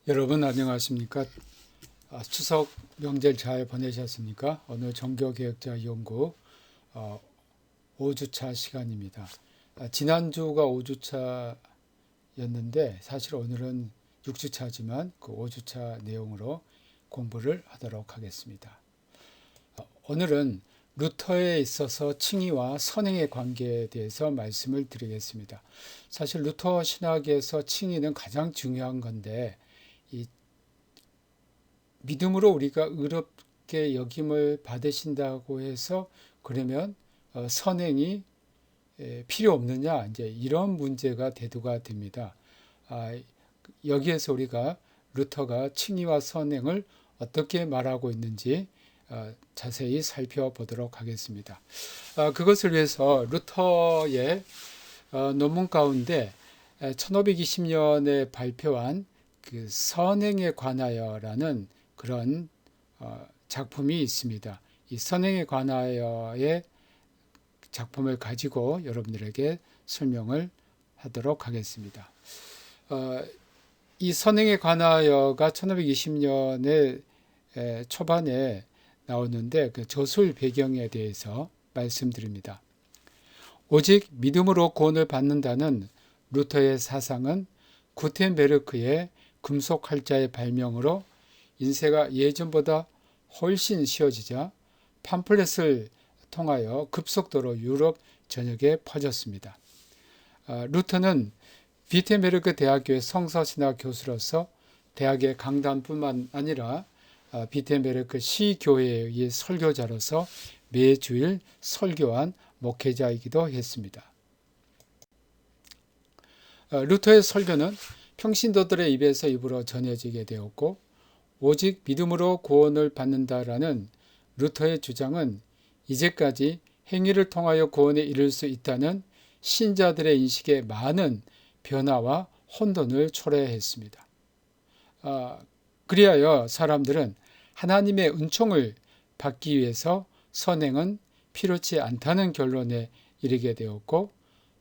여러분 안녕하십니까? 추석 명절 잘 보내셨습니까? 오늘 종교개혁자 연구 5주차 시간입니다. 지난주가 5주차였는데 사실 오늘은 6주차지만 그 5주차 내용으로 공부를 하도록 하겠습니다. 오늘은 루터에 있어서 칭의와 선행의 관계에 대해서 말씀을 드리겠습니다. 사실 루터 신학에서 칭의는 가장 중요한 건데 이 믿음으로 우리가 의롭게 여김을 받으신다고 해서 그러면 선행이 필요 없느냐 이제 이런 문제가 대두가 됩니다. 여기에서 우리가 루터가 칭의와 선행을 어떻게 말하고 있는지 자세히 살펴보도록 하겠습니다. 그것을 위해서 루터의 논문 가운데 1520년에 발표한 그 선행에 관하여라는 그런 작품이 있습니다. 이 선행에 관하여의 작품을 가지고 여러분들에게 설명을 하도록 하겠습니다. 이 선행에 관하여가 1520년의 초반에 나오는데 그 저술 배경에 대해서 말씀드립니다. 오직 믿음으로 구원을 받는다는 루터의 사상은 구텐베르크의 금속 활자의 발명으로 인쇄가 예전보다 훨씬 쉬워지자 팜플렛을 통하여 급속도로 유럽 전역에 퍼졌습니다. 루터는 비텐베르크 대학교의 성서신학 교수로서 대학의 강단뿐만 아니라 비텐베르크 시교회의 설교자로서 매주일 설교한 목회자이기도 했습니다. 루터의 설교는 평신도들의 입에서 입으로 전해지게 되었고 오직 믿음으로 구원을 받는다라는 루터의 주장은 이제까지 행위를 통하여 구원에 이를 수 있다는 신자들의 인식에 많은 변화와 혼돈을 초래했습니다. 그리하여 사람들은 하나님의 은총을 받기 위해서 선행은 필요치 않다는 결론에 이르게 되었고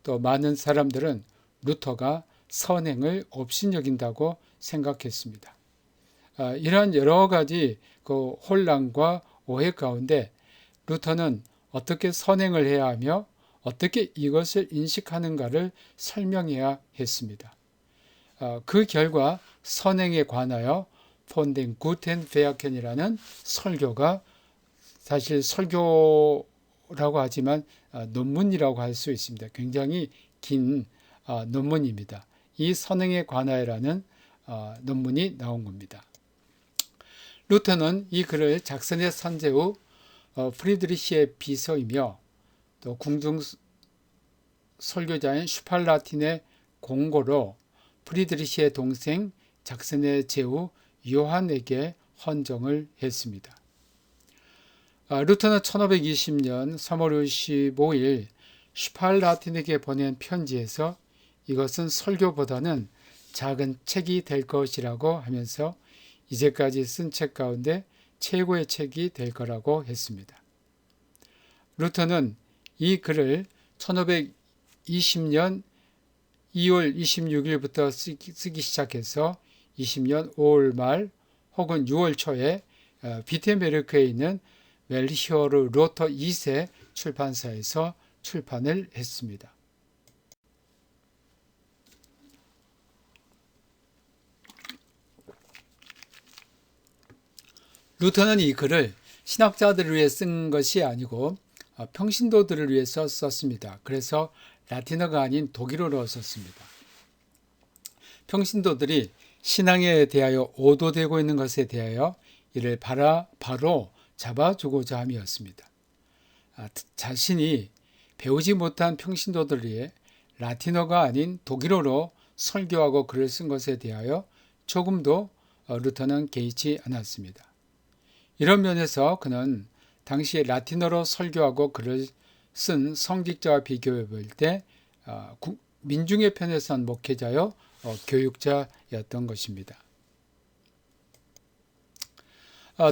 또 많은 사람들은 루터가 선행을 업신여긴다고 생각했습니다. 이러한 여러 가지 그 혼란과 오해 가운데 루터는 어떻게 선행을 해야 하며 어떻게 이것을 인식하는가를 설명해야 했습니다. 그 결과 선행에 관하여 폰덴 구텐 페아켄이라는 설교가 사실 설교라고 하지만 논문이라고 할 수 있습니다. 굉장히 긴 논문입니다. 이 선행에 관하여라는 논문이 나온 겁니다. 루터는 이 글을 작선의 산재 후 프리드리히의 비서이며 또 궁중 설교자인 슈팔라틴의 공고로 프리드리히의 동생 작선의 제후 요한에게 헌정을 했습니다. 루터는 1520년 3월 25일 슈팔라틴에게 보낸 편지에서 이것은 설교보다는 작은 책이 될 것이라고 하면서 이제까지 쓴 책 가운데 최고의 책이 될 거라고 했습니다. 루터는 이 글을 1520년 2월 26일부터 쓰기 시작해서 20년 5월 말 혹은 6월 초에 비텐베르크에 있는 멜히오르 로터 2세 출판사에서 출판을 했습니다. 루터는 이 글을 신학자들을 위해 쓴 것이 아니고 평신도들을 위해서 썼습니다. 그래서 라틴어가 아닌 독일어로 썼습니다. 평신도들이 신앙에 대하여 오도되고 있는 것에 대하여 이를 바로 잡아주고자 함이었습니다. 자신이 배우지 못한 평신도들을 위해 라틴어가 아닌 독일어로 설교하고 글을 쓴 것에 대하여 조금도 루터는 개의치 않았습니다. 이런 면에서 그는 당시에 라틴어로 설교하고 글을 쓴 성직자와 비교해 볼 때 민중의 편에 선 목회자요 교육자였던 것입니다.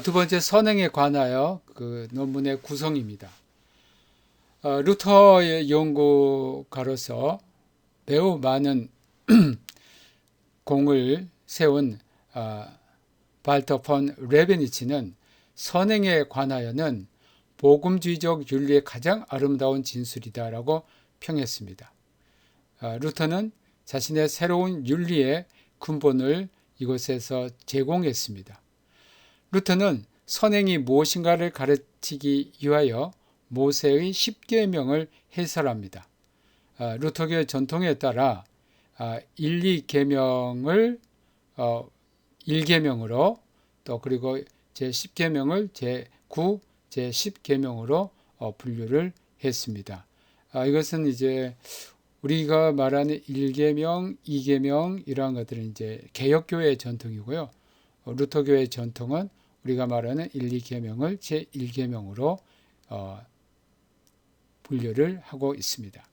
두 번째, 선행에 관하여 그 논문의 구성입니다. 루터의 연구가로서 매우 많은 공을 세운 발터 폰 레베니츠는 선행에 관하여는 복음주의적 윤리의 가장 아름다운 진술이다라고 평했습니다. 루터는 자신의 새로운 윤리의 근본을 이곳에서 제공했습니다. 루터는 선행이 무엇인가를 가르치기 위하여 모세의 10계명을 해설합니다. 루터교의 전통에 따라 1, 2계명을 1계명으로 또 그리고 제10계명을 제9, 제10계명으로 분류를 했습니다. 이것은 이제 우리가 말하는 1계명, 2계명 이러한 것들은 이제 개혁교회의 전통이고요. 루터교회의 전통은 우리가 말하는 1, 2계명을 제1계명으로 분류를 하고 있습니다.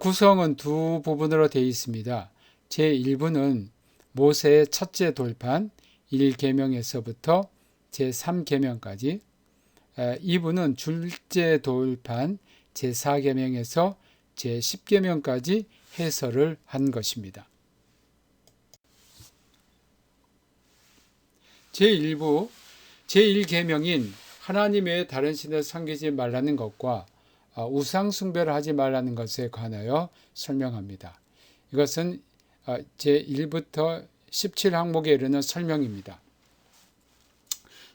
구성은 두 부분으로 되어 있습니다. 제1부는 모세의 첫째 돌판 1계명에서부터 제3계명까지, 2부는 둘째 돌판 제4계명에서 제10계명까지 해설을 한 것입니다. 제1부 제1계명인 하나님 외에 다른 신을 섬기지 말라는 것과 우상 숭배를 하지 말라는 것에 관하여 설명합니다. 이것은 제1부터 17항목에 이르는 설명입니다.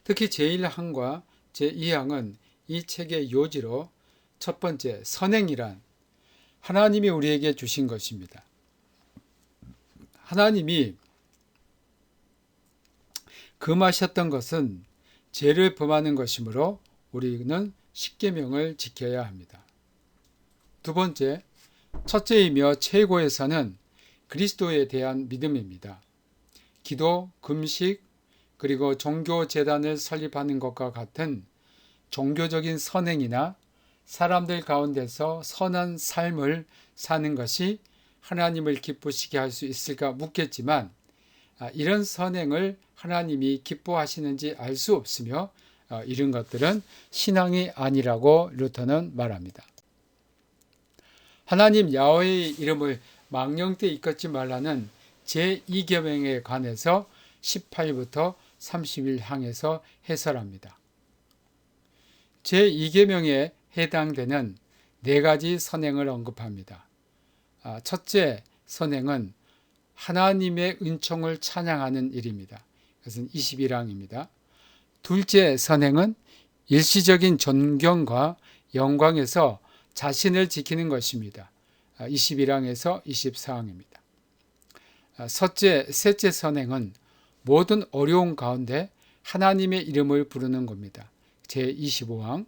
특히 제1항과 제2항은 이 책의 요지로 첫 번째, 선행이란 하나님이 우리에게 주신 것입니다. 하나님이 금하셨던 것은 죄를 범하는 것이므로 우리는 십계명을 지켜야 합니다. 두 번째, 첫째이며 최고의 선은 그리스도에 대한 믿음입니다. 기도, 금식, 그리고 종교 재단을 설립하는 것과 같은 종교적인 선행이나 사람들 가운데서 선한 삶을 사는 것이 하나님을 기쁘시게 할 수 있을까 묻겠지만 이런 선행을 하나님이 기뻐하시는지 알 수 없으며 이런 것들은 신앙이 아니라고 루터는 말합니다. 하나님 야훼의 이름을 망령되이 일컫지 말라는 제2계명에 관해서 18부터 31항에서 해설합니다. 제2계명에 해당되는 네 가지 선행을 언급합니다. 첫째 선행은 하나님의 은총을 찬양하는 일입니다. 그것은 21항입니다. 둘째 선행은 일시적인 존경과 영광에서 자신을 지키는 것입니다. 21항에서 24항입니다. 셋째 선행은 모든 어려움 가운데 하나님의 이름을 부르는 겁니다. 제25항.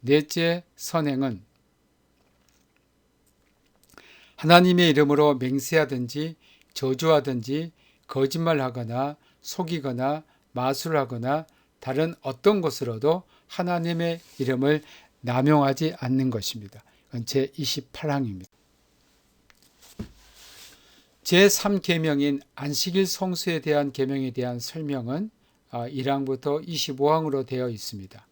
넷째 선행은 하나님의 이름으로 맹세하든지 저주하든지 거짓말하거나 속이거나 마술하거나 다른 어떤 것으로도 하나님의 이름을 남용하지 않는 것입니다. 그건 제28항입니다. 제3계명인 안식일 성수에 대한 계명에 대한 설명은 1항부터 25항으로 되어 있습니다.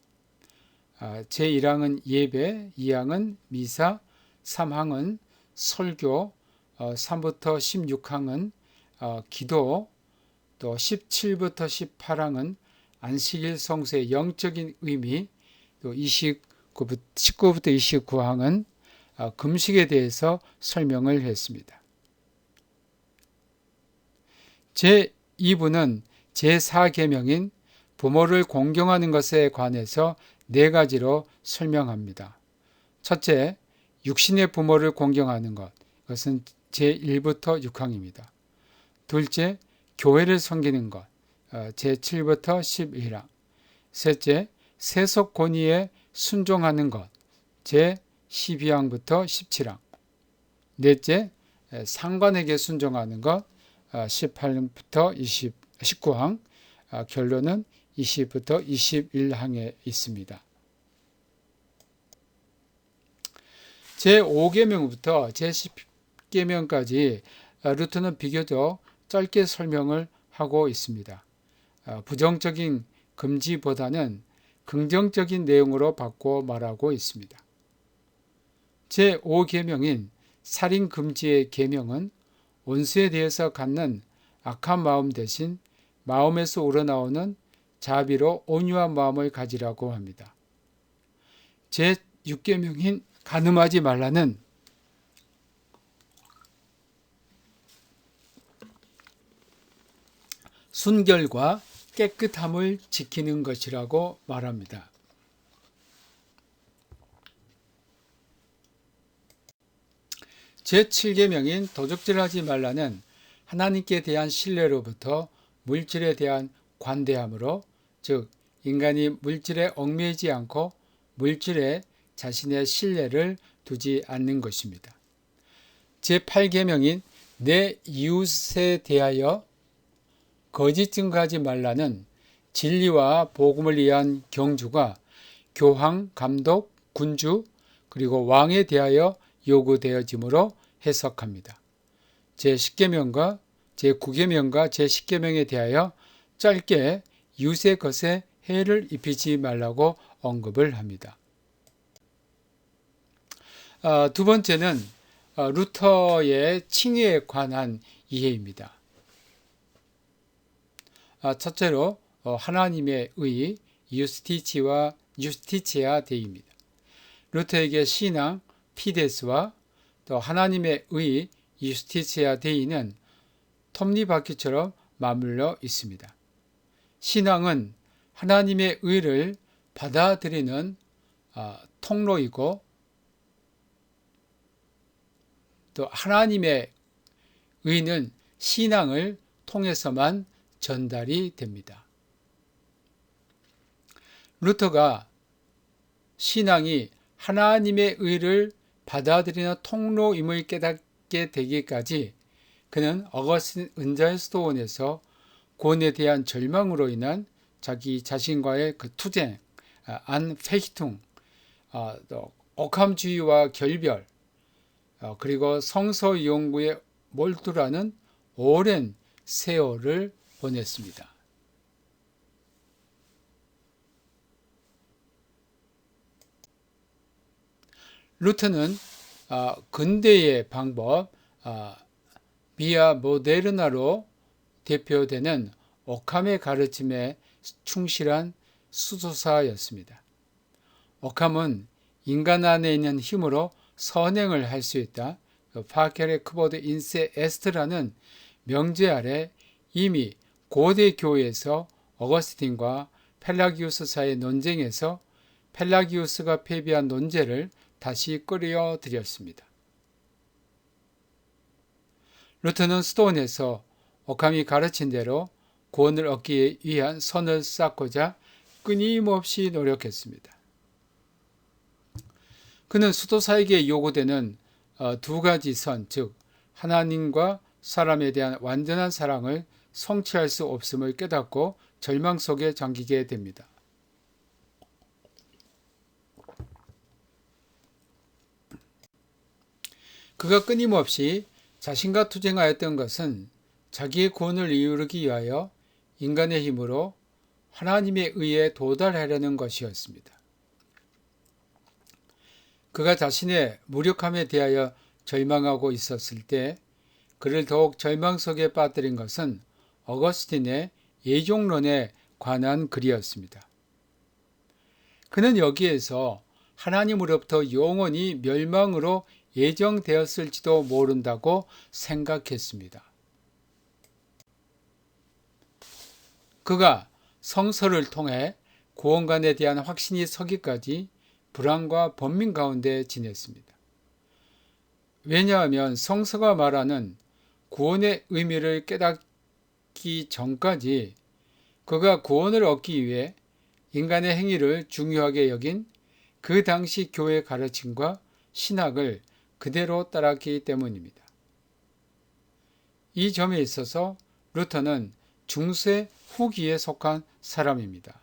제1항은 예배, 2항은 미사, 3항은 설교, 3부터 16항은 기도, 또 17부터 18항은 안식일 성수의 영적인 의미, 또 19부터 29항은 금식에 대해서 설명을 했습니다. 제2부는 제4계명인 부모를 공경하는 것에 관해서 네 가지로 설명합니다. 첫째, 육신의 부모를 공경하는 것. 이것은 제1부터 6항입니다. 둘째, 교회를 섬기는 것. 제7부터 11항. 셋째, 세속 권위에 순종하는 것. 제12항부터 17항. 넷째, 상관에게 순종하는 것. 18부터 19항. 결론은 20부터 21항에 있습니다. 제5계명부터 제10계명까지 루터는 비교적 짧게 설명을 하고 있습니다. 부정적인 금지보다는 긍정적인 내용으로 바꿔 말하고 있습니다. 제5계명인 살인 금지의 계명은 원수에 대해서 갖는 악한 마음 대신 마음에서 우러나오는 자비로 온유한 마음을 가지라고 합니다. 제6계명인 간음하지 말라는 순결과 깨끗함을 지키는 것이라고 말합니다. 제7계명인 도적질하지 말라는 하나님께 대한 신뢰로부터 물질에 대한 관대함으로, 즉 인간이 물질에 얽매이지 않고 물질에 자신의 신뢰를 두지 않는 것입니다. 제8계명인 내 이웃에 대하여 거짓 증거하지 말라는 진리와 복음을 위한 경주가 교황, 감독, 군주, 그리고 왕에 대하여 요구되어지므로 해석합니다. 제10계명과 제9계명과 제10계명에 대하여 짧게 이웃의 것에 해를 입히지 말라고 언급을 합니다. 두 번째는 루터의 칭의에 관한 이해입니다. 첫째로 하나님의 의, 유스티치아 데이입니다. 루터에게 신앙, 피데스와 또 하나님의 의, 유스티치아 데이는 톱니바퀴처럼 맞물려 있습니다. 신앙은 하나님의 의를 받아들이는 통로이고, 또 하나님의 의는 신앙을 통해서만 전달이 됩니다. 루터가 신앙이 하나님의 의를 받아들이는 통로임을 깨닫게 되기까지 그는 어거스틴 은자의 수도원에서 구원에 대한 절망으로 인한 자기 자신과의 그 투쟁, 안페히퉁, 또 억함주의와 결별, 그리고 성서 연구에 몰두라는 오랜 세월을 보냈습니다. 루터는 근대의 방법, 비아 모데르나로 대표되는 오캄의 가르침에 충실한 수도사였습니다. 오캄은 인간 안에 있는 힘으로 선행을 할 수 있다. 파케레 크보드 인세 에스트라는 명제 아래 이미 고대 교회에서 어거스틴과 펠라기우스 사이의 논쟁에서 펠라기우스가 패배한 논제를 다시 끌어들였습니다. 루터는 스톤에서 오캄이 가르친 대로 구원을 얻기 위한 선을 쌓고자 끊임없이 노력했습니다. 그는 수도사에게 요구되는 두 가지 선, 즉 하나님과 사람에 대한 완전한 사랑을 성취할 수 없음을 깨닫고 절망 속에 잠기게 됩니다. 그가 끊임없이 자신과 투쟁하였던 것은 자기의 구원을 이루기 위하여 인간의 힘으로 하나님의 의에 도달하려는 것이었습니다. 그가 자신의 무력함에 대하여 절망하고 있었을 때 그를 더욱 절망 속에 빠뜨린 것은 어거스틴의 예종론에 관한 글이었습니다. 그는 여기에서 하나님으로부터 영원히 멸망으로 예정되었을지도 모른다고 생각했습니다. 그가 성서를 통해 구원관에 대한 확신이 서기까지 불안과 번민 가운데 지냈습니다. 왜냐하면 성서가 말하는 구원의 의미를 깨닫기 전까지 그가 구원을 얻기 위해 인간의 행위를 중요하게 여긴 그 당시 교회 가르침과 신학을 그대로 따랐기 때문입니다. 이 점에 있어서 루터는 중세 후기에 속한 사람입니다.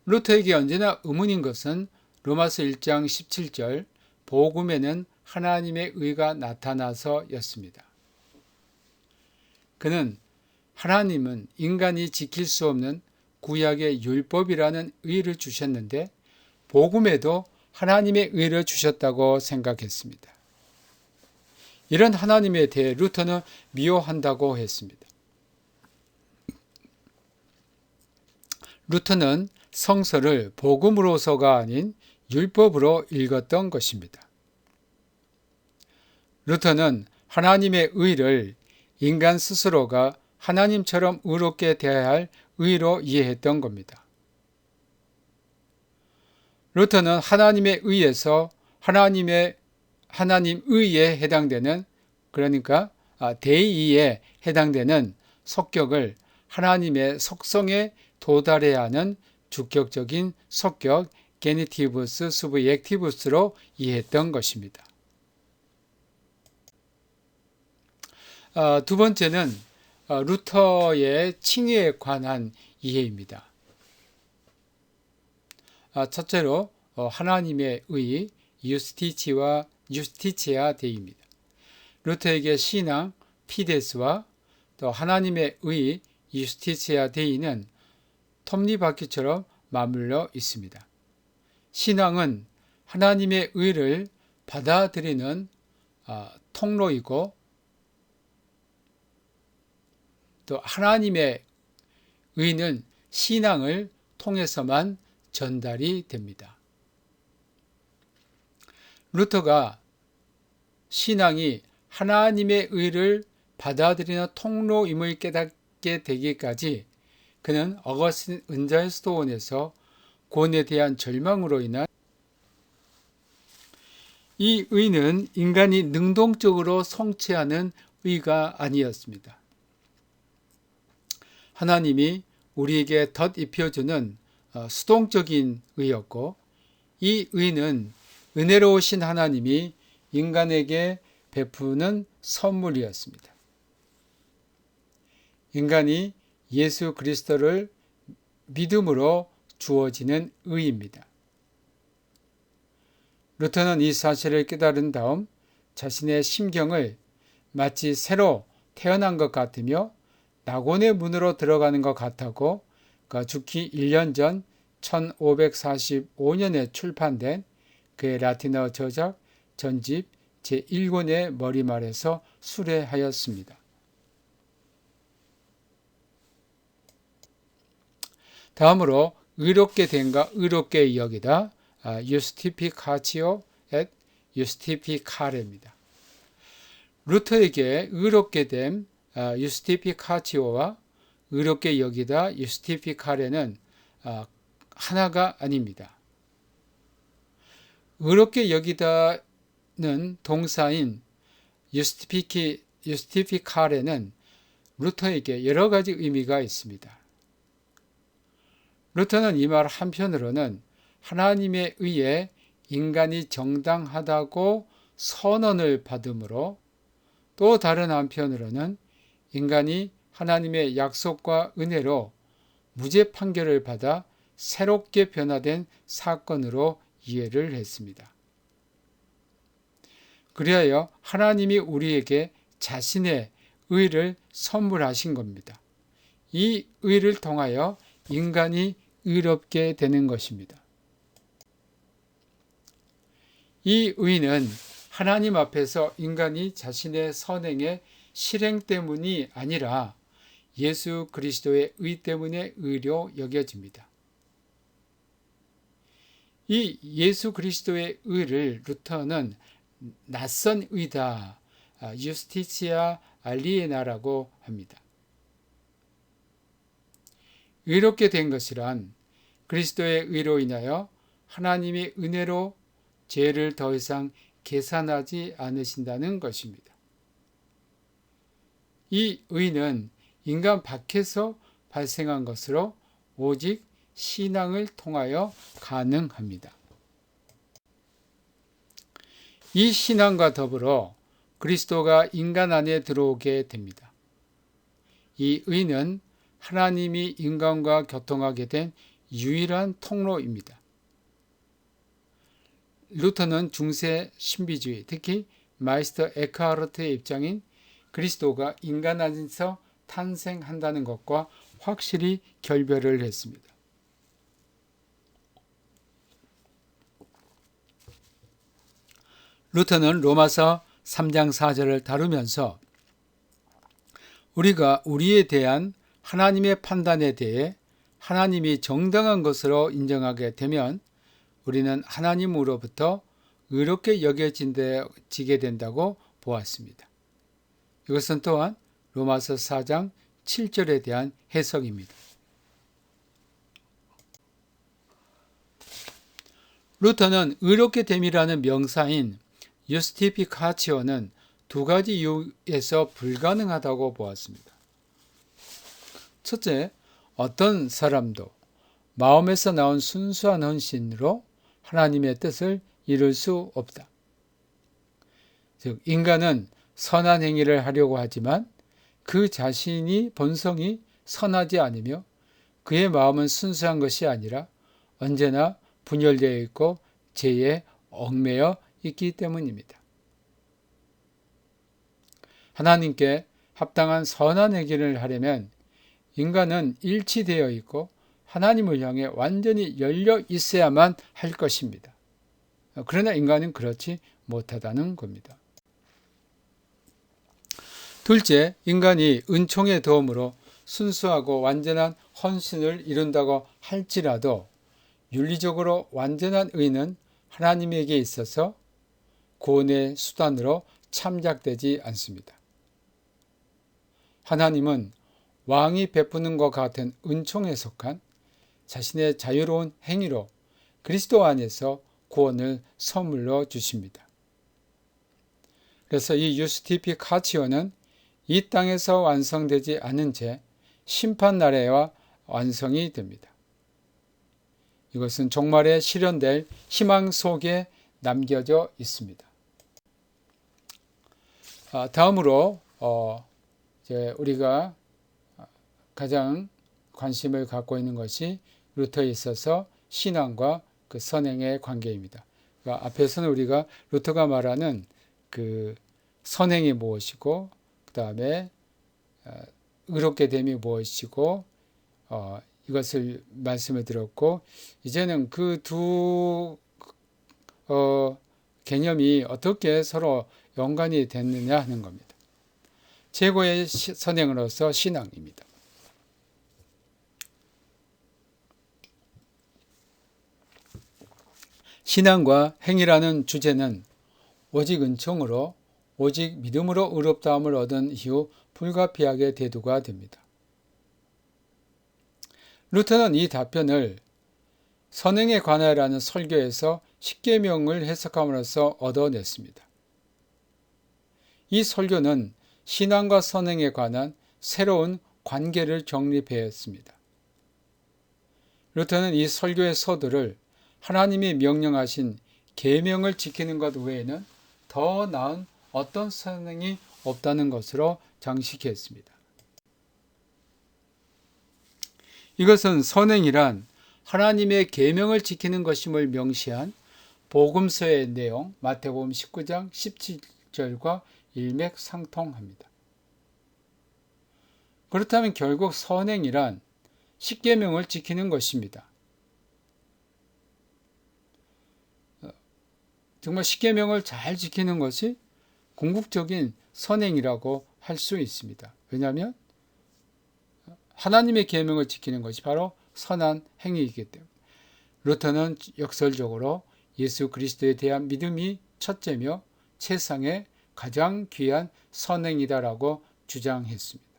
루터에게 언제나 의문인 것은 로마서 1장 17절 복음에는 하나님의 의가 나타나서였습니다. 그는 하나님은 인간이 지킬 수 없는 구약의 율법이라는 의를 주셨는데 복음에도 하나님의 의를 주셨다고 생각했습니다. 이런 하나님에 대해 루터는 미워한다고 했습니다. 루터는 성서를 복음으로서가 아닌 율법으로 읽었던 것입니다. 루터는 하나님의 의를 인간 스스로가 하나님처럼 의롭게 대해야 할 의로 이해했던 겁니다. 루터는 하나님의 의에서 하나님 의에 해당되는, 그러니까 대의에 해당되는 속격을 하나님의 속성에 도달해야 하는 주격적인 속격 게니티브스 수브젝티브스로 이해했던 것입니다. 두 번째는 루터의 칭의에 관한 이해입니다. 첫째로 하나님의 의, 유스티치아 데이입니다. 루터에게 신앙, 피데스와 또 하나님의 의, 유스티치아 데이는 톱니바퀴처럼 맞물려 있습니다. 신앙은 하나님의 의를 받아들이는 통로이고, 또 하나님의 의는 신앙을 통해서만 전달이 됩니다. 루터가 신앙이 하나님의 의를 받아들이는 통로임을 깨닫게 되기까지 그는 어거스틴 은자의 수도원에서 구원에 대한 절망으로 인한 이 의는 인간이 능동적으로 성취하는 의가 아니었습니다. 하나님이 우리에게 덧입혀주는 수동적인 의였고, 이 의는 은혜로우신 하나님이 인간에게 베푸는 선물이었습니다. 인간이 예수 그리스도를 믿음으로 주어지는 의입니다. 루터는 이 사실을 깨달은 다음 자신의 심경을 마치 새로 태어난 것 같으며 낙원의 문으로 들어가는 것 같았고, 죽기 1년 전 1545년에 출판된 그의 라틴어 저작 전집 제1권의 머리말에서 수레하였습니다. 다음으로 의롭게 된과 의롭게 여기다, justificatio et justificare입니다. 루터에게 의롭게 됨, justificatio와 의롭게 여기다, justificare는 하나가 아닙니다. 의롭게 여기다는 동사인 justificare는 루터에게 여러 가지 의미가 있습니다. 루터는 이 말 한편으로는 하나님의 의에 인간이 정당하다고 선언을 받음으로, 또 다른 한편으로는 인간이 하나님의 약속과 은혜로 무죄 판결을 받아 새롭게 변화된 사건으로 이해를 했습니다. 그리하여 하나님이 우리에게 자신의 의를 선물하신 겁니다. 이 의를 통하여 인간이 의롭게 되는 것입니다. 이 의는 하나님 앞에서 인간이 자신의 선행의 실행 때문이 아니라 예수 그리스도의 의 때문에 의로 여겨집니다. 이 예수 그리스도의 의를 루터는 낯선 의다, justitia aliena라고 합니다. 의롭게 된 것이란 그리스도의 의로 인하여 하나님이 은혜로 죄를 더 이상 계산하지 않으신다는 것입니다. 이 의는 인간 밖에서 발생한 것으로 오직 신앙을 통하여 가능합니다. 이 신앙과 더불어 그리스도가 인간 안에 들어오게 됩니다. 이 의는 하나님이 인간과 교통하게 된 유일한 통로입니다. 루터는 중세 신비주의, 특히 마이스터 에크하르트의 입장인 그리스도가 인간 안에서 탄생한다는 것과 확실히 결별을 했습니다. 루터는 로마서 3장 4절을 다루면서 우리가 우리에 대한 하나님의 판단에 대해 하나님이 정당한 것으로 인정하게 되면 우리는 하나님으로부터 의롭게 여겨지게 된다고 보았습니다. 이것은 또한 로마서 4장 7절에 대한 해석입니다. 루터는 의롭게 됨이라는 명사인 유스티피카치오는 두 가지 이유에서 불가능하다고 보았습니다. 첫째, 어떤 사람도 마음에서 나온 순수한 헌신으로 하나님의 뜻을 이룰 수 없다. 즉, 인간은 선한 행위를 하려고 하지만 그 자신이 본성이 선하지 않으며 그의 마음은 순수한 것이 아니라 언제나 분열되어 있고 죄에 얽매여 있기 때문입니다. 하나님께 합당한 선한 행위를 하려면 인간은 일치되어 있고 하나님을 향해 완전히 열려 있어야만 할 것입니다. 그러나 인간은 그렇지 못하다는 겁니다. 둘째, 인간이 은총의 도움으로 순수하고 완전한 헌신을 이룬다고 할지라도 윤리적으로 완전한 의는 하나님에게 있어서 구원의 수단으로 참작되지 않습니다. 하나님은 왕이 베푸는 것 같은 은총에 속한 자신의 자유로운 행위로 그리스도 안에서 구원을 선물로 주십니다. 그래서 이 유스티피카치오는 이 땅에서 완성되지 않은 채 심판날에와 완성이 됩니다. 이것은 종말에 실현될 희망 속에 남겨져 있습니다. 다음으로 이제 우리가 가장 관심을 갖고 있는 것이 루터에 있어서 신앙과 그 선행의 관계입니다. 그러니까 앞에서는 우리가 루터가 말하는 그 선행이 무엇이고 그 다음에 의롭게 됨이 무엇이고 이것을 말씀을 드렸고 이제는 그 두 개념이 어떻게 서로 연관이 됐느냐 하는 겁니다. 최고의 선행으로서 신앙입니다. 신앙과 행위라는 주제는 오직 은총으로 오직 믿음으로 의롭다함을 얻은 이후 불가피하게 대두가 됩니다. 루터는 이 답변을 선행에 관하여라는 설교에서 십계명을 해석함으로써 얻어냈습니다. 이 설교는 신앙과 선행에 관한 새로운 관계를 정립했습니다. 루터는 이 설교의 서두를 하나님이 명령하신 계명을 지키는 것 외에는 더 나은 어떤 선행이 없다는 것으로 장식했습니다. 이것은 선행이란 하나님의 계명을 지키는 것임을 명시한 복음서의 내용 마태복음 19장 17절과 일맥상통합니다. 그렇다면 결국 선행이란 십계명을 지키는 것입니다. 정말 십계명을 잘 지키는 것이 궁극적인 선행이라고 할 수 있습니다. 왜냐하면 하나님의 계명을 지키는 것이 바로 선한 행위이기 때문에 루터는 역설적으로 예수 그리스도에 대한 믿음이 첫째며 세상에 가장 귀한 선행이다라고 주장했습니다.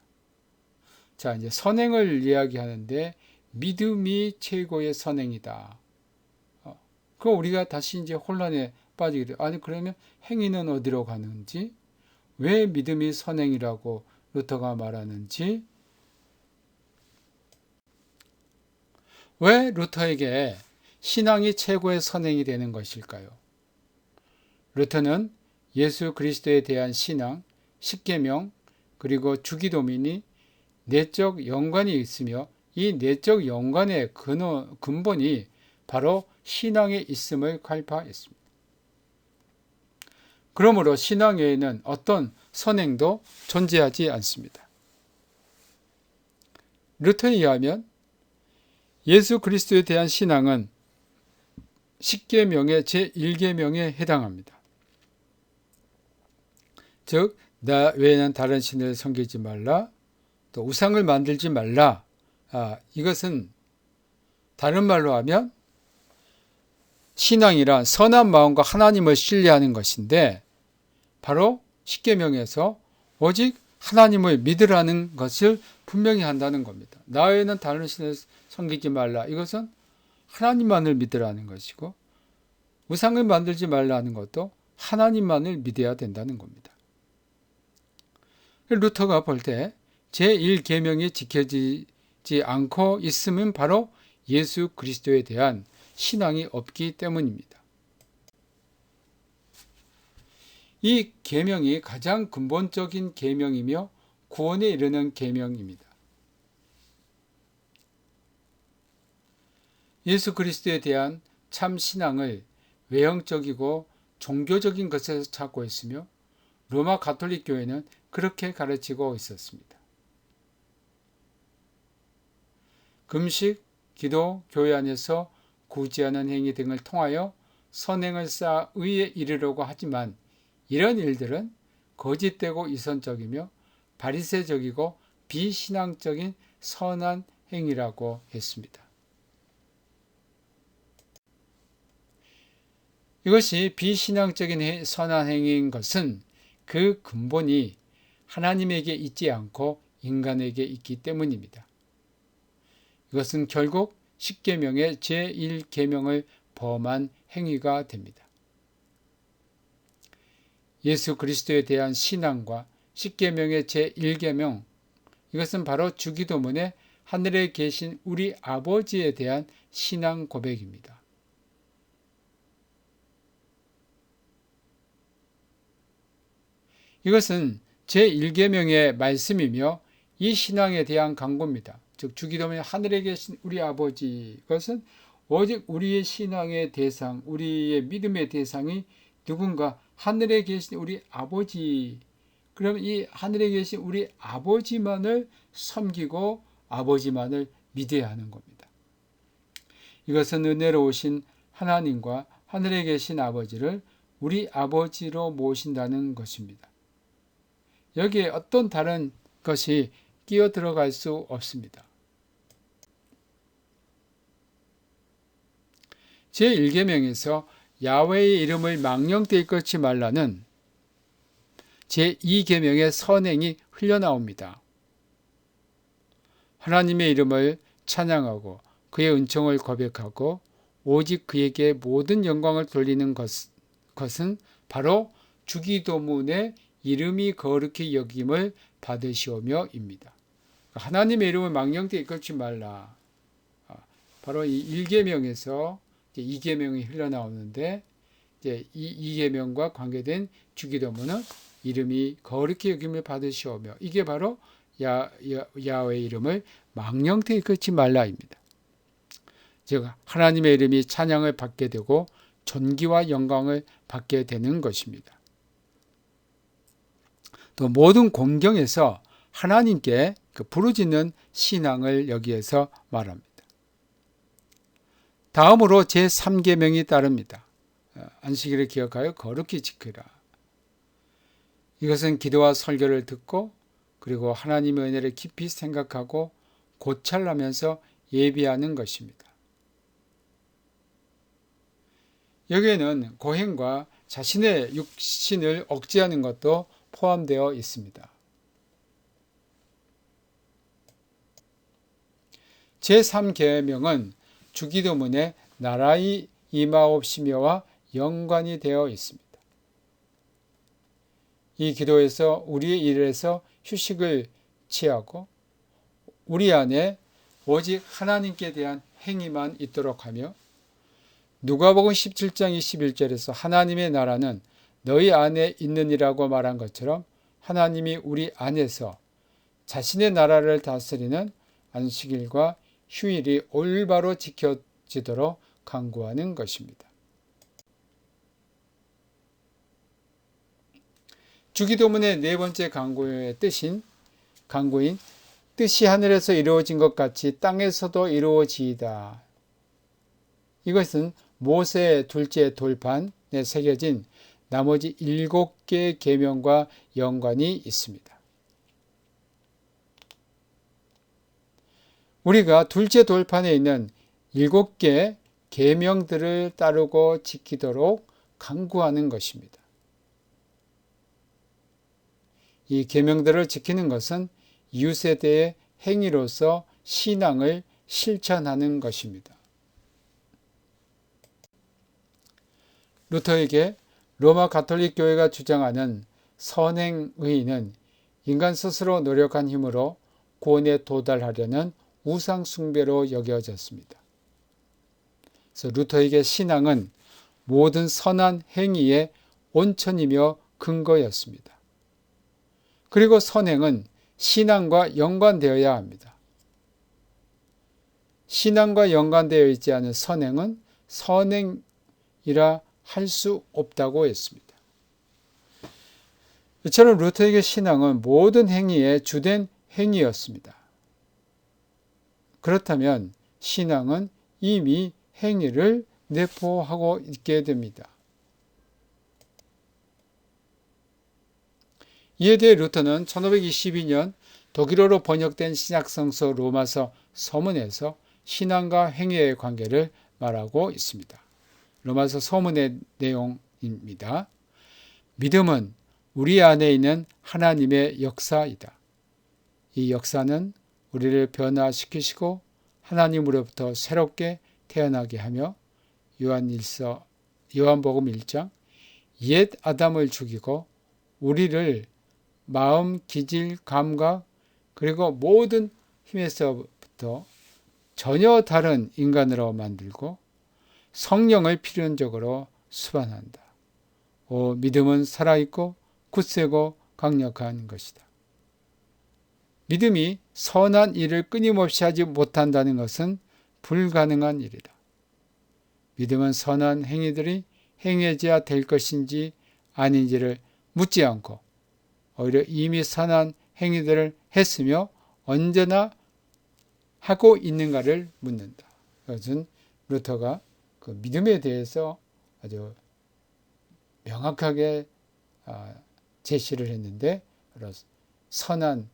자, 이제 선행을 이야기하는데 믿음이 최고의 선행이다. 그럼 우리가 다시 이제 혼란에 빠지게 돼요. 아니 그러면 행위는 어디로 가는지, 왜 믿음이 선행이라고 루터가 말하는지, 왜 루터에게 신앙이 최고의 선행이 되는 것일까요? 루터는 예수 그리스도에 대한 신앙, 십계명, 그리고 주기도민이 내적 연관이 있으며 이 내적 연관의 근본이 바로 신앙에 있음을 갈파했습니다. 그러므로 신앙 외에는 어떤 선행도 존재하지 않습니다. 루터에 의하면 예수 그리스도에 대한 신앙은 십계명의 제1계명에 해당합니다. 즉 나 외에는 다른 신을 섬기지 말라, 또 우상을 만들지 말라. 이것은 다른 말로 하면 신앙이란 선한 마음과 하나님을 신뢰하는 것인데, 바로 십계명에서 오직 하나님을 믿으라는 것을 분명히 한다는 겁니다. 나 외에는 다른 신을 섬기지 말라. 이것은 하나님만을 믿으라는 것이고, 우상을 만들지 말라는 것도 하나님만을 믿어야 된다는 겁니다. 루터가 볼 때 제1계명이 지켜지지 않고 있으면 바로 예수 그리스도에 대한 신앙이 없기 때문입니다. 이 계명이 가장 근본적인 계명이며 구원에 이르는 계명입니다. 예수 그리스도에 대한 참 신앙을 외형적이고 종교적인 것에서 찾고 있으며 로마 가톨릭 교회는 그렇게 가르치고 있었습니다. 금식, 기도, 교회 안에서 구제하는 행위 등을 통하여 선행을 쌓아 의에 이르려고 하지만 이런 일들은 거짓되고 이선적이며 바리새적이고 비신앙적인 선한 행위라고 했습니다. 이것이 비신앙적인 선한 행위인 것은 그 근본이 하나님에게 있지 않고 인간에게 있기 때문입니다. 이것은 결국 십계명의 제1계명을 범한 행위가 됩니다. 예수 그리스도에 대한 신앙과 십계명의 제1계명, 이것은 바로 주기도문에 하늘에 계신 우리 아버지에 대한 신앙 고백입니다. 이것은 제1계명의 말씀이며 이 신앙에 대한 강구입니다. 즉 주기도문에 하늘에 계신 우리 아버지, 그것은 오직 우리의 신앙의 대상, 우리의 믿음의 대상이 누군가 하늘에 계신 우리 아버지, 그럼 이 하늘에 계신 우리 아버지만을 섬기고 아버지만을 믿어야 하는 겁니다. 이것은 은혜로우신 하나님과 하늘에 계신 아버지를 우리 아버지로 모신다는 것입니다. 여기에 어떤 다른 것이 끼어 들어갈 수 없습니다. 제1계명에서 야훼의 이름을 망령되이 끊지 말라는 제2계명의 선행이 흘러나옵니다. 하나님의 이름을 찬양하고 그의 은총을 고백하고 오직 그에게 모든 영광을 돌리는 것은 바로 주기도문의 이름이 거룩히 여김을 받으시오며입니다. 하나님의 이름을 망령되이 끊지 말라. 바로 이 1계명에서 2계명이 흘러나오는데, 이제 이 2계명과 관계된 주기도문은 이름이 거룩히 여김을 받으시오며, 이게 바로 야훼의 이름을 망령되이 끊지 말라입니다. 즉 하나님의 이름이 찬양을 받게 되고 존귀와 영광을 받게 되는 것입니다. 또 모든 공경에서 하나님께 부르짖는 신앙을 여기에서 말합니다. 다음으로 제3계명이 따릅니다. 안식일을 기억하여 거룩히 지키라. 이것은 기도와 설교를 듣고 그리고 하나님의 은혜를 깊이 생각하고 고찰하면서 예비하는 것입니다. 여기에는 고행과 자신의 육신을 억제하는 것도 포함되어 있습니다. 제3계명은 주기도문에 나라의 임하옵시며와 연관이 되어 있습니다. 이 기도에서 우리의 일에서 휴식을 취하고 우리 안에 오직 하나님께 대한 행위만 있도록 하며, 누가복음 17장 21절에서 하나님의 나라는 너희 안에 있느니라고 말한 것처럼 하나님이 우리 안에서 자신의 나라를 다스리는 안식일과 휴일이 올바로 지켜지도록 간구하는 것입니다. 주기도문의 네 번째 간구의 간구인 뜻이 하늘에서 이루어진 것 같이 땅에서도 이루어지이다. 이것은 모세의 둘째 돌판에 새겨진 나머지 7개의 계명과 연관이 있습니다. 우리가 둘째 돌판에 있는 7개 계명들을 따르고 지키도록 강구하는 것입니다. 이 계명들을 지키는 것은 이웃에 대해 행위로서 신앙을 실천하는 것입니다. 루터에게 로마 가톨릭 교회가 주장하는 선행의는 인간 스스로 노력한 힘으로 구원에 도달하려는 우상 숭배로 여겨졌습니다. 그래서 루터에게 신앙은 모든 선한 행위의 온천이며 근거였습니다. 그리고 선행은 신앙과 연관되어야 합니다. 신앙과 연관되어 있지 않은 선행은 선행이라 할 수 없다고 했습니다. 이처럼 루터에게 신앙은 모든 행위의 주된 행위였습니다. 그렇다면 신앙은 이미 행위를 내포하고 있게 됩니다. 이에 대해 루터는 1522년 독일어로 번역된 신약성서 로마서 서문에서 신앙과 행위의 관계를 말하고 있습니다. 로마서 서문의 내용입니다. 믿음은 우리 안에 있는 하나님의 역사이다. 이 역사는 우리를 변화시키시고 하나님으로부터 새롭게 태어나게 하며 요한복음 1장 옛 아담을 죽이고 우리를 마음, 기질, 감각 그리고 모든 힘에서부터 전혀 다른 인간으로 만들고 성령을 필연적으로 수반한다. 믿음은 살아있고 굳세고 강력한 것이다. 믿음이 선한 일을 끊임없이 하지 못한다는 것은 불가능한 일이다. 믿음은 선한 행위들이 행해져야 될 것인지 아닌지를 묻지 않고 오히려 이미 선한 행위들을 했으며 언제나 하고 있는가를 묻는다. 그것은 루터가 그 믿음에 대해서 아주 명확하게 제시를 했는데 선한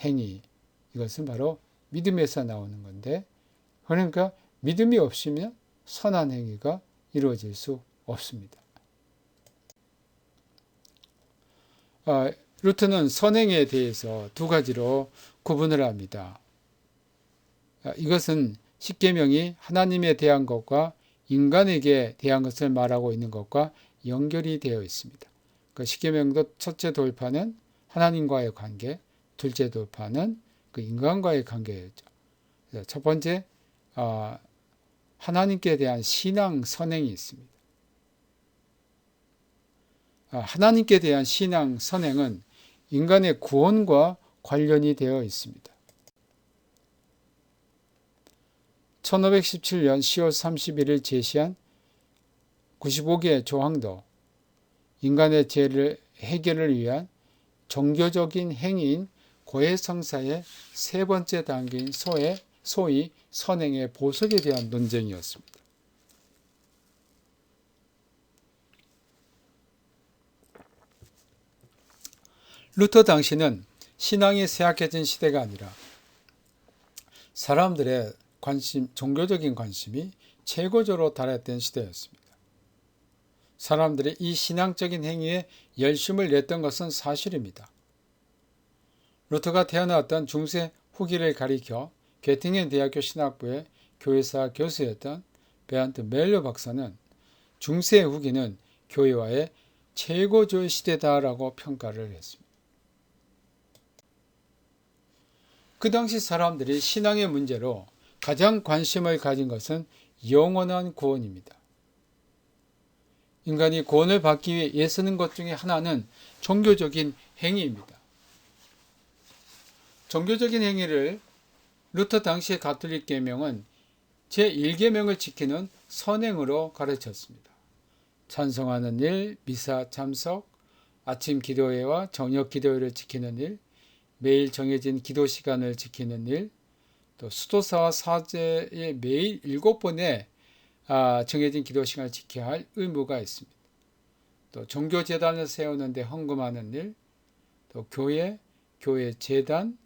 행위 이것은 바로 믿음에서 나오는 건데 그러니까 믿음이 없으면 선한 행위가 이루어질 수 없습니다. 루터는 선행에 대해서 두 가지로 구분을 합니다. 이것은 십계명이 하나님에 대한 것과 인간에게 대한 것을 말하고 있는 것과 연결이 되어 있습니다. 그 십계명도 첫째 돌파는 하나님과의 관계, 둘째 돌파는 그 인간과의 관계였죠. 첫 번째 하나님께 대한 신앙 선행이 있습니다. 하나님께 대한 신앙 선행은 인간의 구원과 관련이 되어 있습니다. 1517년 10월 31일 제시한 95개의 조항도 인간의 죄를 해결을 위한 종교적인 행위인 고해성사의 세 번째 단계인 소위 선행의 보석에 대한 논쟁이었습니다. 루터 당시는 신앙이 쇠약해진 시대가 아니라 사람들의 종교적인 관심이 최고조로 달했던 시대였습니다. 사람들이 이 신앙적인 행위에 열심을 냈던 것은 사실입니다. 루터가 태어났던 중세 후기를 가리켜 게팅겐 대학교 신학부의 교회사 교수였던 베란트 멜러 박사는 중세 후기는 교회와의 최고조의 시대다라고 평가를 했습니다. 그 당시 사람들이 신앙의 문제로 가장 관심을 가진 것은 영원한 구원입니다. 인간이 구원을 받기 위해 애쓰는 것 중에 하나는 종교적인 행위입니다. 종교적인 행위를 루터 당시의 가톨릭 계명은 제1계명을 지키는 선행으로 가르쳤습니다. 찬송하는 일, 미사 참석, 아침 기도회와 저녁 기도회를 지키는 일, 매일 정해진 기도 시간을 지키는 일, 또 수도사와 사제의 매일 7번의 정해진 기도 시간을 지켜야 할 의무가 있습니다. 또 종교재단을 세우는데 헌금하는 일, 또 교회 재단,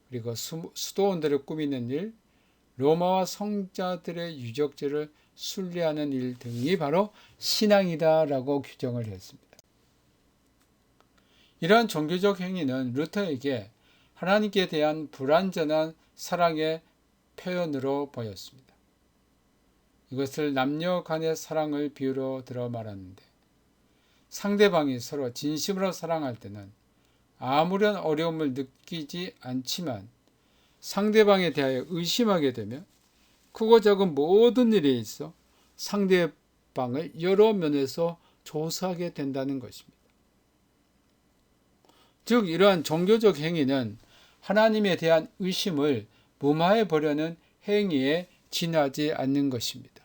그리고 수도원들을 꾸미는 일, 로마와 성자들의 유적지를 순례하는 일 등이 바로 신앙이다라고 규정을 했습니다. 이러한 종교적 행위는 루터에게 하나님께 대한 불완전한 사랑의 표현으로 보였습니다. 이것을 남녀 간의 사랑을 비유로 들어 말하는데, 상대방이 서로 진심으로 사랑할 때는 아무런 어려움을 느끼지 않지만 상대방에 대하여 의심하게 되면 크고 작은 모든 일에 있어 상대방을 여러 면에서 조사하게 된다는 것입니다. 즉 이러한 종교적 행위는 하나님에 대한 의심을 무마해 보려는 행위에 지나지 않는 것입니다.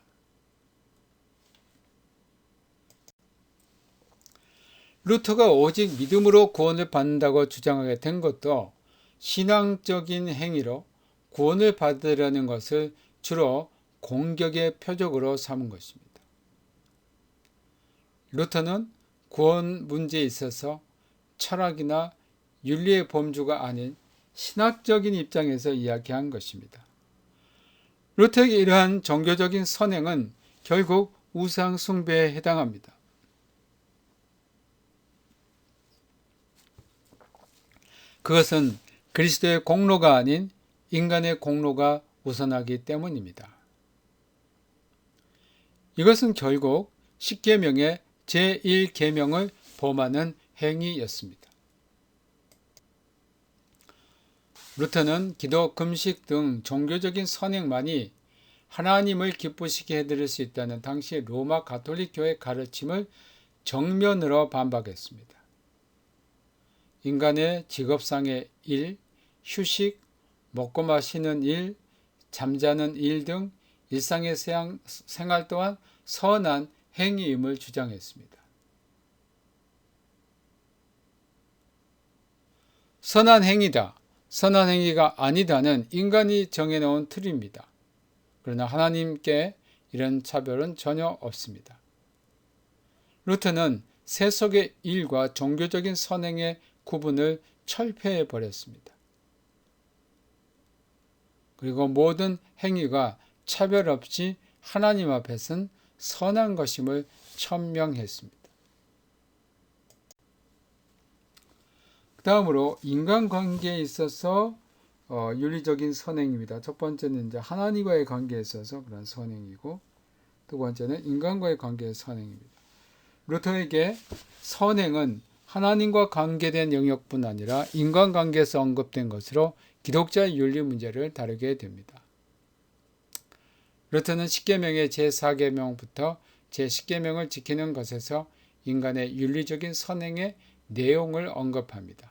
루터가 오직 믿음으로 구원을 받는다고 주장하게 된 것도 신앙적인 행위로 구원을 받으려는 것을 주로 공격의 표적으로 삼은 것입니다. 루터는 구원 문제에 있어서 철학이나 윤리의 범주가 아닌 신학적인 입장에서 이야기한 것입니다. 루터에게 이러한 종교적인 선행은 결국 우상 숭배에 해당합니다. 그것은 그리스도의 공로가 아닌 인간의 공로가 우선하기 때문입니다. 이것은 결국 십계명의 제1계명을 범하는 행위였습니다. 루터는 기도, 금식 등 종교적인 선행만이 하나님을 기쁘시게 해드릴 수 있다는 당시 로마 가톨릭 교회 가르침을 정면으로 반박했습니다. 인간의 직업상의 일, 휴식, 먹고 마시는 일, 잠자는 일 등 일상의 생활 또한 선한 행위임을 주장했습니다. 선한 행위다, 선한 행위가 아니다는 인간이 정해놓은 틀입니다. 그러나 하나님께 이런 차별은 전혀 없습니다. 루터는 세속의 일과 종교적인 선행의 구분을 철폐해 버렸습니다. 그리고 모든 행위가 차별 없이 하나님 앞에선 선한 것임을 천명했습니다. 그 다음으로 인간관계에 있어서 윤리적인 선행입니다. 첫 번째는 이제 하나님과의 관계에 있어서 그런 선행이고, 두 번째는 인간과의 관계의 선행입니다. 루터에게 선행은 하나님과 관계된 영역뿐 아니라 인간관계에서 언급된 것으로 기독자의 윤리 문제를 다루게 됩니다. 루터는 십계명의 제4계명부터 제10계명을 지키는 것에서 인간의 윤리적인 선행의 내용을 언급합니다.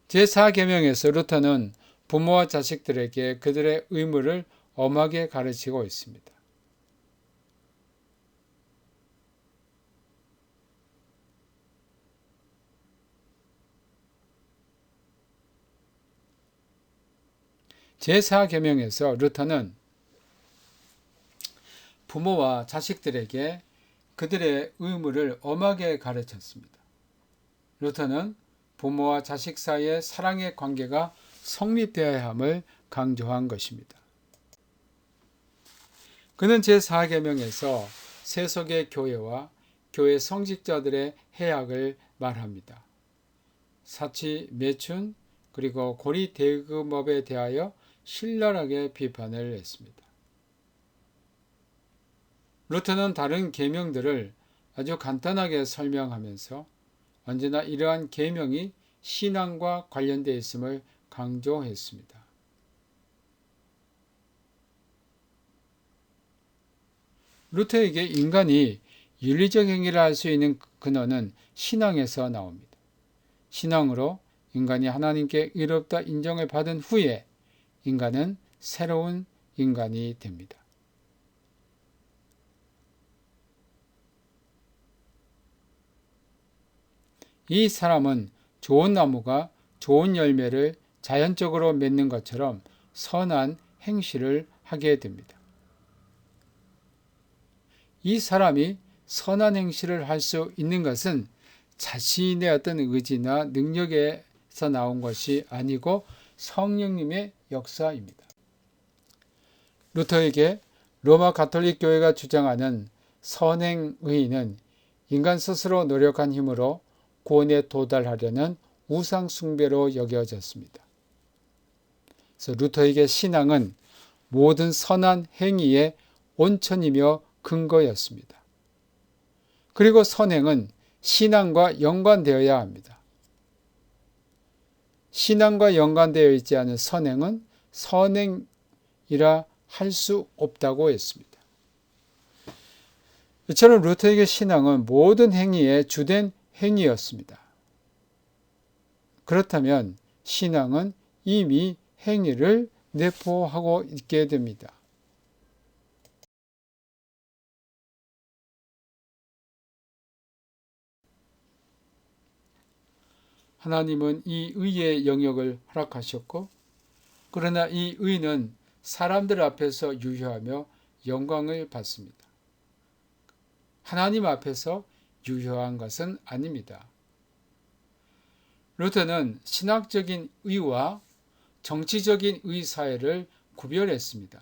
제4계명에서 루터는 부모와 자식들에게 그들의 의무를 엄하게 가르치고 있습니다. 제4계명에서 루터는 부모와 자식들에게 그들의 의무를 엄하게 가르쳤습니다. 루터는 부모와 자식 사이의 사랑의 관계가 성립되어야 함을 강조한 것입니다. 그는 제4계명에서 세속의 교회와 교회 성직자들의 해악을 말합니다. 사치, 매춘, 그리고 고리 대금업에 대하여 신랄하게 비판을 했습니다. 루터는 다른 계명들을 아주 간단하게 설명하면서 언제나 이러한 계명이 신앙과 관련되어 있음을 강조했습니다. 루터에게 인간이 윤리적 행위를 할 수 있는 근원은 신앙에서 나옵니다. 신앙으로 인간이 하나님께 의롭다 인정을 받은 후에 인간은 새로운 인간이 됩니다. 이 사람은 좋은 나무가 좋은 열매를 자연적으로 맺는 것처럼 선한 행실을 하게 됩니다. 이 사람이 선한 행실을 할 수 있는 것은 자신의 어떤 의지나 능력에서 나온 것이 아니고 성령님의 역사입니다. 루터에게 로마 가톨릭 교회가 주장하는 선행의는 인간 스스로 노력한 힘으로 구원에 도달하려는 우상 숭배로 여겨졌습니다. 그래서 루터에게 신앙은 모든 선한 행위의 온천이며 근거였습니다. 그리고 선행은 신앙과 연관되어야 합니다. 신앙과 연관되어 있지 않은 선행은 선행이라 할 수 없다고 했습니다. 이처럼 루터에게 신앙은 모든 행위의 주된 행위였습니다. 그렇다면 신앙은 이미 행위를 내포하고 있게 됩니다. 하나님은 이 의의 영역을 허락하셨고, 그러나 이 의는 사람들 앞에서 유효하며 영광을 받습니다. 하나님 앞에서 유효한 것은 아닙니다. 루터는 신학적인 의와 정치적인 의 사이를 구별했습니다.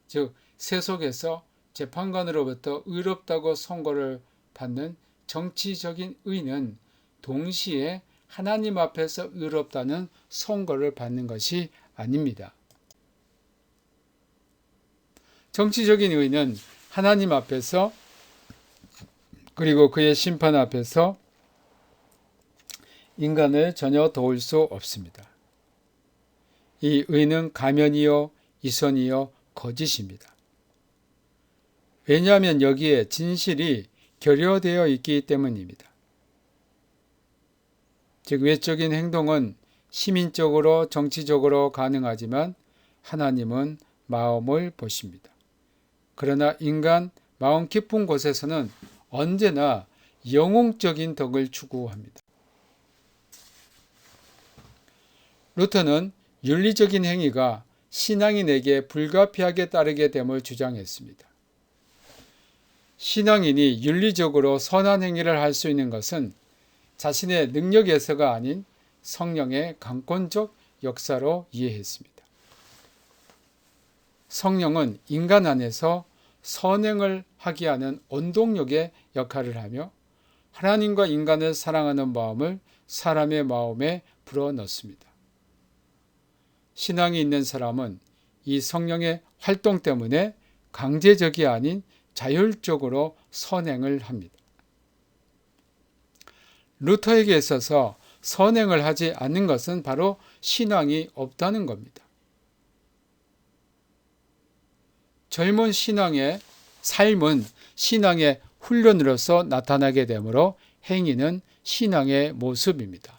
즉, 세속에서 재판관으로부터 의롭다고 선고를 받는 정치적인 의는 동시에 하나님 앞에서 의롭다는 선고를 받는 것이 아닙니다. 정치적인 의는 하나님 앞에서 그리고 그의 심판 앞에서 인간을 전혀 도울 수 없습니다. 이 의는 가면이요, 이선이요, 거짓입니다. 왜냐하면 여기에 진실이 결여되어 있기 때문입니다. 즉, 외적인 행동은 시민적으로 정치적으로 가능하지만 하나님은 마음을 보십니다. 그러나 인간 마음 깊은 곳에서는 언제나 영웅적인 덕을 추구합니다. 루터는 윤리적인 행위가 신앙인에게 불가피하게 따르게 됨을 주장했습니다. 신앙인이 윤리적으로 선한 행위를 할 수 있는 것은 자신의 능력에서가 아닌 성령의 강권적 역사로 이해했습니다. 성령은 인간 안에서 선행을 하게 하는 원동력의 역할을 하며 하나님과 인간을 사랑하는 마음을 사람의 마음에 불어넣습니다. 신앙이 있는 사람은 이 성령의 활동 때문에 강제적이 아닌 자율적으로 선행을 합니다. 루터에게 있어서 선행을 하지 않는 것은 바로 신앙이 없다는 겁니다. 젊은 신앙의 삶은 신앙의 훈련으로서 나타나게 되므로 행위는 신앙의 모습입니다.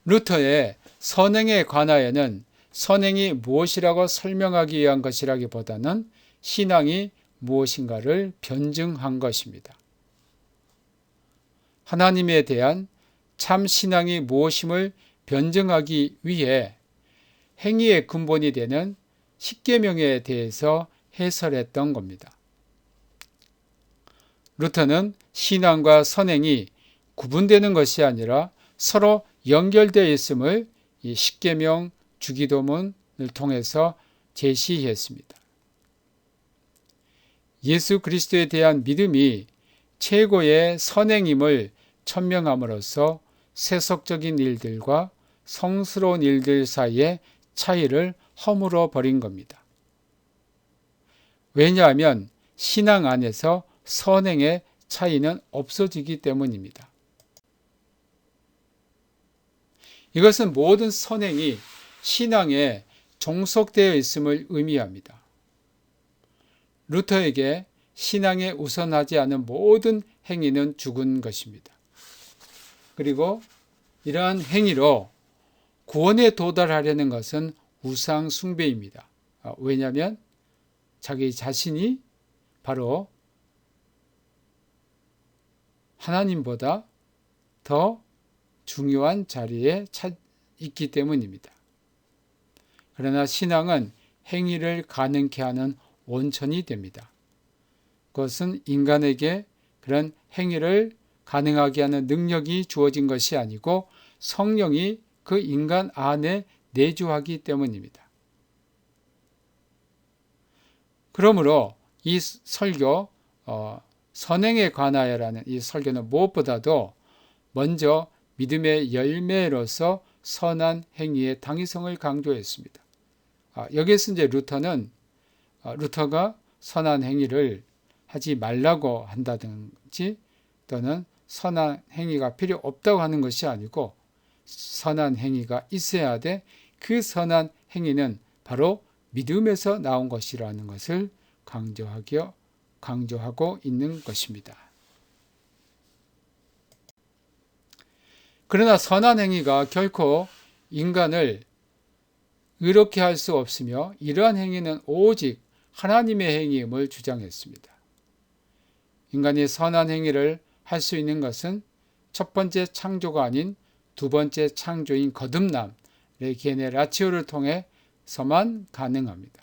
루터의 선행에 관하여는 선행이 무엇이라고 설명하기 위한 것이라기보다는 신앙이 무엇인가를 변증한 것입니다. 하나님에 대한 참 신앙이 무엇임을 변증하기 위해 행위의 근본이 되는 십계명에 대해서 해설했던 겁니다. 루터는 신앙과 선행이 구분되는 것이 아니라 서로 연결되어 있음을 이 십계명 주기도문을 통해서 제시했습니다. 예수 그리스도에 대한 믿음이 최고의 선행임을 천명함으로써 세속적인 일들과 성스러운 일들 사이의 차이를 허물어 버린 겁니다. 왜냐하면 신앙 안에서 선행의 차이는 없어지기 때문입니다. 이것은 모든 선행이 신앙에 종속되어 있음을 의미합니다. 루터에게 신앙에 우선하지 않은 모든 행위는 죽은 것입니다. 그리고 이러한 행위로 구원에 도달하려는 것은 우상 숭배입니다. 왜냐하면 자기 자신이 바로 하나님보다 더 중요한 자리에 있기 때문입니다. 그러나 신앙은 행위를 가능케 하는 원천이 됩니다. 그것은 인간에게 그런 행위를 가능하게 하는 능력이 주어진 것이 아니고 성령이 그 인간 안에 내주하기 때문입니다. 그러므로 이 설교 선행에 관하여라는 이 설교는 무엇보다도 먼저 믿음의 열매로서 선한 행위의 당위성을 강조했습니다. 여기에서 이제 루터가 선한 행위를 하지 말라고 한다든지 또는 선한 행위가 필요 없다고 하는 것이 아니고 선한 행위가 있어야 돼. 그 선한 행위는 바로 믿음에서 나온 것이라는 것을 강조하고 있는 것입니다. 그러나 선한 행위가 결코 인간을 의롭게 할 수 없으며 이러한 행위는 오직 하나님의 행위임을 주장했습니다. 인간이 선한 행위를 할 수 있는 것은 첫 번째 창조가 아닌 두 번째 창조인 거듭남, 레게네라치오를 통해서만 가능합니다.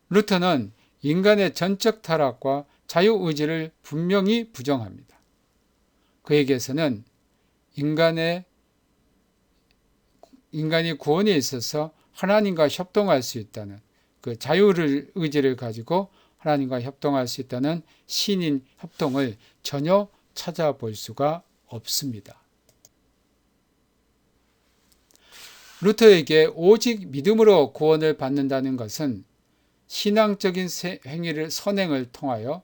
루터는 인간의 전적 타락과 자유의지를 분명히 부정합니다. 그에게서는 인간이 구원에 있어서 하나님과 협동할 수 있다는 그 자유의지를 가지고 하나님과 협동할 수 있다는 신인 협동을 전혀 찾아볼 수가 없습니다. 루터에게 오직 믿음으로 구원을 받는다는 것은 신앙적인 선행을 통하여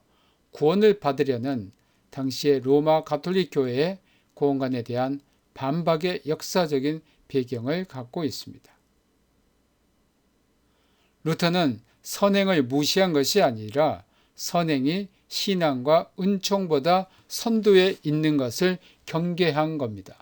구원을 받으려는 당시의 로마 가톨릭 교회의 구원관에 대한 반박의 역사적인 배경을 갖고 있습니다. 루터는 선행을 무시한 것이 아니라 선행이 신앙과 은총보다 선두에 있는 것을 경계한 겁니다.